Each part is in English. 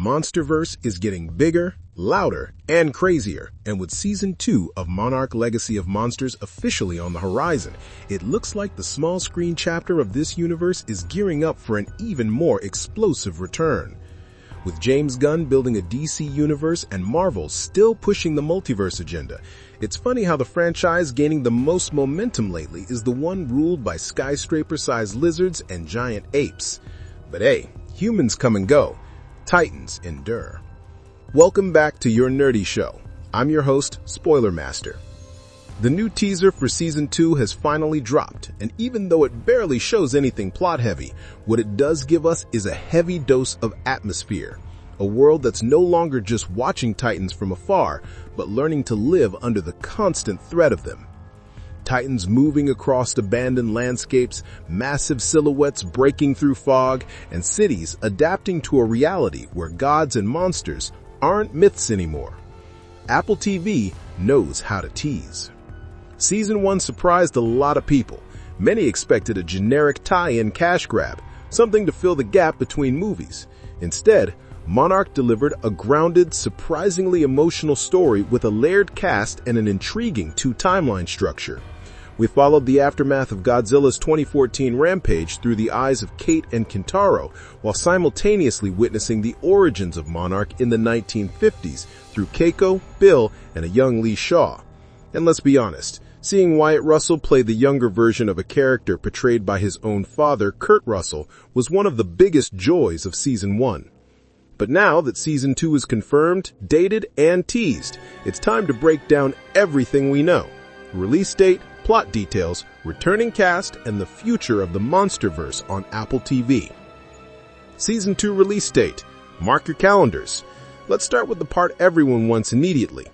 MonsterVerse is getting bigger, louder, and crazier, and with Season 2 of Monarch Legacy of Monsters officially on the horizon, it looks like the small-screen chapter of this universe is gearing up for an even more explosive return. With James Gunn building a DC universe and Marvel still pushing the multiverse agenda, it's funny how the franchise gaining the most momentum lately is the one ruled by skyscraper-sized lizards and giant apes. But hey, humans come and go. Titans endure. Welcome back to Your Nerdy Show. I'm your host, Spoiler Master. The new teaser for Season 2 has finally dropped, and even though it barely shows anything plot-heavy, what it does give us is a heavy dose of atmosphere. A world that's no longer just watching Titans from afar, but learning to live under the constant threat of them. Titans moving across abandoned landscapes, massive silhouettes breaking through fog, and cities adapting to a reality where gods and monsters aren't myths anymore. Apple TV knows how to tease. Season 1 surprised a lot of people. Many expected a generic tie-in cash grab, something to fill the gap between movies. Instead, Monarch delivered a grounded, surprisingly emotional story with a layered cast and an intriguing two-timeline structure. We followed the aftermath of Godzilla's 2014 rampage through the eyes of Kate and Kintaro, while simultaneously witnessing the origins of Monarch in the 1950s through Keiko, Bill, and a young Lee Shaw. And let's be honest, seeing Wyatt Russell play the younger version of a character portrayed by his own father, Kurt Russell, was one of the biggest joys of Season 1. But now that Season 2 is confirmed, dated, and teased, it's time to break down everything we know. Release date, plot details, returning cast, and the future of the MonsterVerse on Apple TV. Season 2 release date. Mark your calendars. Let's start with the part everyone wants immediately.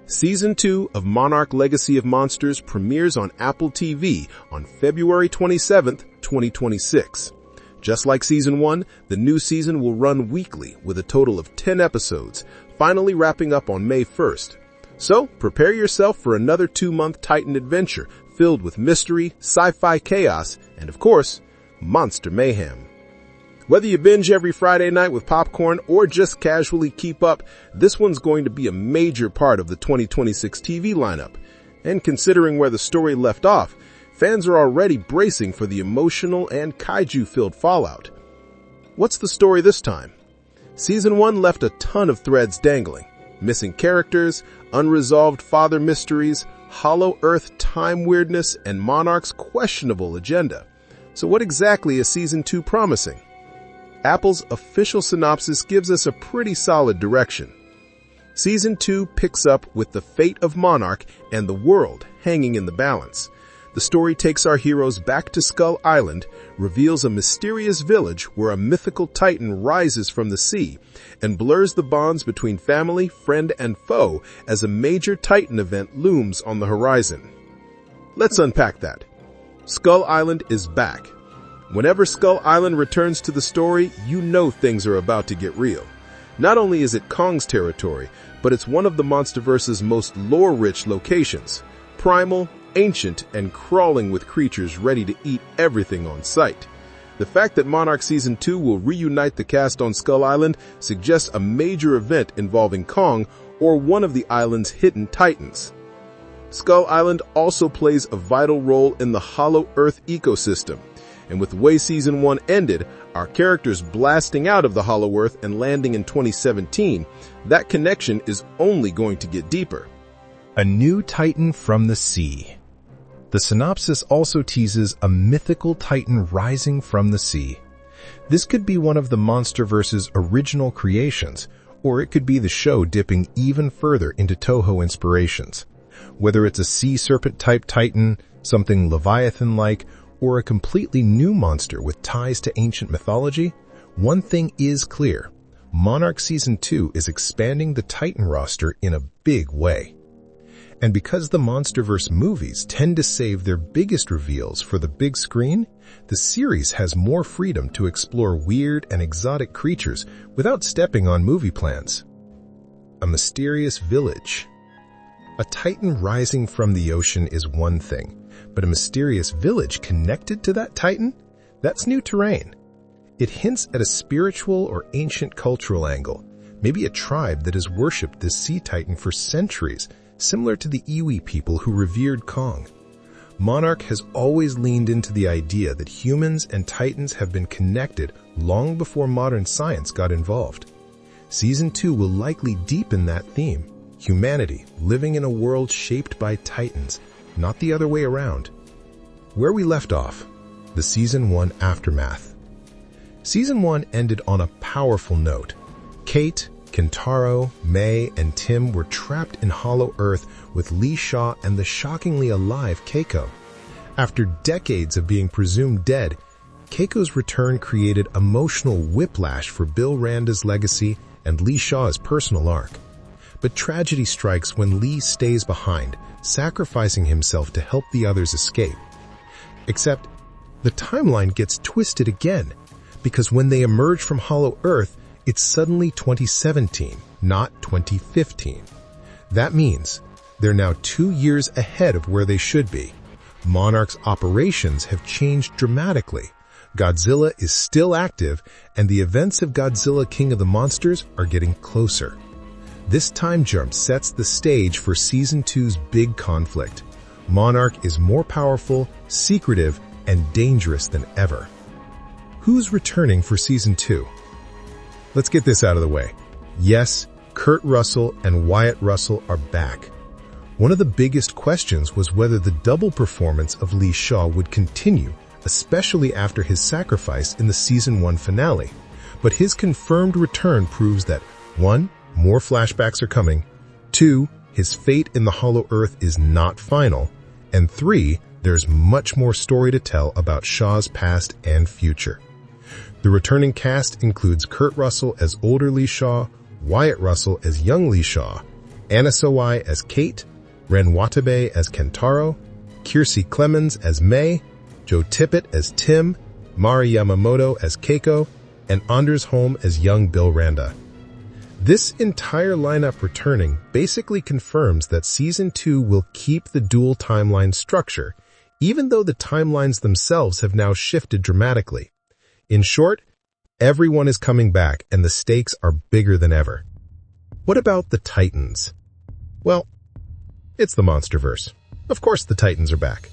Season 2 of Monarch Legacy of Monsters premieres on Apple TV on February 27, 2026. Just like Season 1, the new season will run weekly with a total of 10 episodes, finally wrapping up on May 1st. So, prepare yourself for another 2-month Titan adventure filled with mystery, sci-fi chaos, and of course, monster mayhem. Whether you binge every Friday night with popcorn or just casually keep up, this one's going to be a major part of the 2026 TV lineup. And considering where the story left off, fans are already bracing for the emotional and kaiju-filled fallout. What's the story this time? Season 1 left a ton of threads dangling. Missing characters, unresolved father mysteries, Hollow Earth time weirdness, and Monarch's questionable agenda. So what exactly is Season 2 promising? Apple's official synopsis gives us a pretty solid direction. Season 2 picks up with the fate of Monarch and the world hanging in the balance. The story takes our heroes back to Skull Island, reveals a mysterious village where a mythical titan rises from the sea, and blurs the bonds between family, friend, and foe as a major titan event looms on the horizon. Let's unpack that. Skull Island is back. Whenever Skull Island returns to the story, you know things are about to get real. Not only is it Kong's territory, but it's one of the MonsterVerse's most lore-rich locations. Primal, ancient, and crawling with creatures ready to eat everything on sight. The fact that Monarch Season 2 will reunite the cast on Skull Island suggests a major event involving Kong or one of the island's hidden titans. Skull Island also plays a vital role in the Hollow Earth ecosystem, and with the way Season 1 ended, our characters blasting out of the Hollow Earth and landing in 2017, that connection is only going to get deeper. A new titan from the sea. The synopsis also teases a mythical titan rising from the sea. This could be one of the MonsterVerse's original creations, or it could be the show dipping even further into Toho inspirations. Whether it's a sea serpent-type titan, something Leviathan-like, or a completely new monster with ties to ancient mythology, one thing is clear. Monarch Season 2 is expanding the Titan roster in a big way. And because the MonsterVerse movies tend to save their biggest reveals for the big screen, the series has more freedom to explore weird and exotic creatures without stepping on movie plans. A mysterious village. A titan rising from the ocean is one thing, but a mysterious village connected to that titan? That's new terrain. It hints at a spiritual or ancient cultural angle, maybe a tribe that has worshipped this sea titan for centuries, similar to the Iwi people who revered Kong. Monarch has always leaned into the idea that humans and titans have been connected long before modern science got involved. Season 2 will likely deepen that theme, humanity living in a world shaped by titans, not the other way around. Where we left off, the Season 1 aftermath. Season 1 ended on a powerful note. Kate, Kentaro, May, and Tim were trapped in Hollow Earth with Lee Shaw and the shockingly alive Keiko. After decades of being presumed dead, Keiko's return created emotional whiplash for Bill Randa's legacy and Lee Shaw's personal arc. But tragedy strikes when Lee stays behind, sacrificing himself to help the others escape. Except, the timeline gets twisted again, because when they emerge from Hollow Earth, it's suddenly 2017, not 2015. That means they're now 2 years ahead of where they should be. Monarch's operations have changed dramatically. Godzilla is still active, and the events of Godzilla King of the Monsters are getting closer. This time jump sets the stage for Season 2's big conflict. Monarch is more powerful, secretive, and dangerous than ever. Who's returning for Season 2? Let's get this out of the way. Yes, Kurt Russell and Wyatt Russell are back. One of the biggest questions was whether the double performance of Lee Shaw would continue, especially after his sacrifice in the Season 1 finale. But his confirmed return proves that 1. More flashbacks are coming, 2. His fate in the Hollow Earth is not final, and 3. There's much more story to tell about Shaw's past and future. The returning cast includes Kurt Russell as older Lee Shaw, Wyatt Russell as young Lee Shaw, Anna Sawai as Kate, Ren Watabe as Kentaro, Kiersey Clemens as May, Joe Tippett as Tim, Mari Yamamoto as Keiko, and Anders Holm as young Bill Randa. This entire lineup returning basically confirms that Season 2 will keep the dual timeline structure, even though the timelines themselves have now shifted dramatically. In short, everyone is coming back and the stakes are bigger than ever. What about the Titans? Well, it's the MonsterVerse. Of course the Titans are back.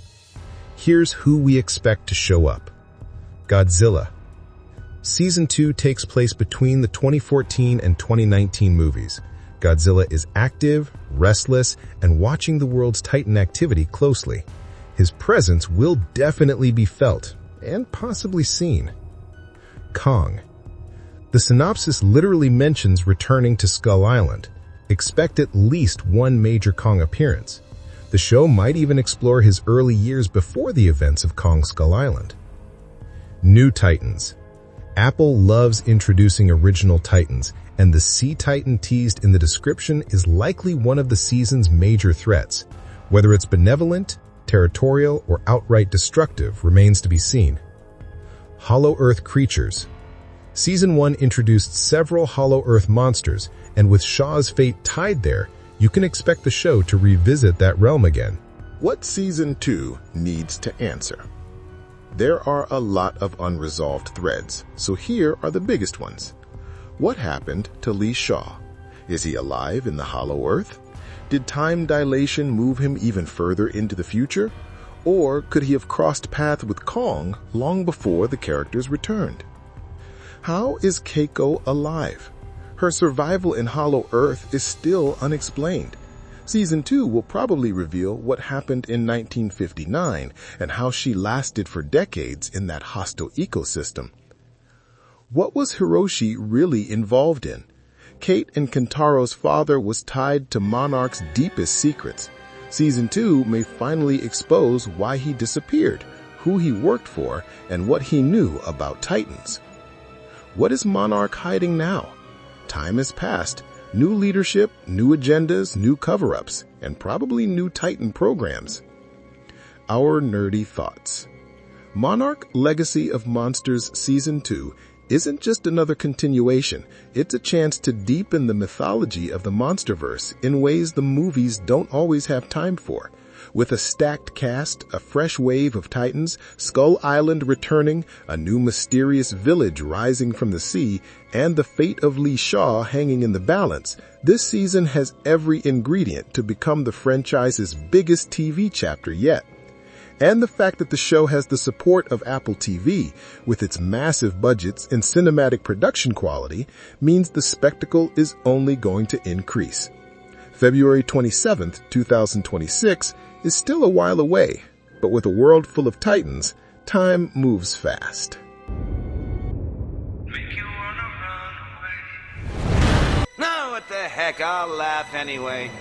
Here's who we expect to show up. Godzilla. Season 2 takes place between the 2014 and 2019 movies. Godzilla is active, restless, and watching the world's Titan activity closely. His presence will definitely be felt, and possibly seen. Kong. The synopsis literally mentions returning to Skull Island. Expect at least one major Kong appearance. The show might even explore his early years before the events of Kong Skull Island. New Titans. Apple loves introducing original Titans, and the Sea Titan teased in the description is likely one of the season's major threats. Whether it's benevolent, territorial, or outright destructive remains to be seen. Hollow Earth creatures. Season 1 introduced several Hollow Earth monsters, and with Shaw's fate tied there, you can expect the show to revisit that realm again. What Season 2 needs to answer? There are a lot of unresolved threads, so here are the biggest ones. What happened to Lee Shaw? Is he alive in the Hollow Earth? Did time dilation move him even further into the future? Or could he have crossed paths with Kong long before the characters returned? How is Keiko alive? Her survival in Hollow Earth is still unexplained. Season 2 will probably reveal what happened in 1959 and how she lasted for decades in that hostile ecosystem. What was Hiroshi really involved in? Kate and Kentaro's father was tied to Monarch's deepest secrets. Season 2 may finally expose why he disappeared, who he worked for, and what he knew about Titans. What is Monarch hiding now? Time has passed. New leadership, new agendas, new cover-ups, and probably new Titan programs. Our nerdy thoughts. Monarch Legacy of Monsters Season 2 isn't just another continuation, it's a chance to deepen the mythology of the MonsterVerse in ways the movies don't always have time for. With a stacked cast, a fresh wave of Titans, Skull Island returning, a new mysterious village rising from the sea, and the fate of Lee Shaw hanging in the balance, this season has every ingredient to become the franchise's biggest TV chapter yet. And the fact that the show has the support of Apple TV, with its massive budgets and cinematic production quality, means the spectacle is only going to increase. February 27th, 2026 is still a while away, but with a world full of Titans, time moves fast. No, what the heck, I'll laugh anyway.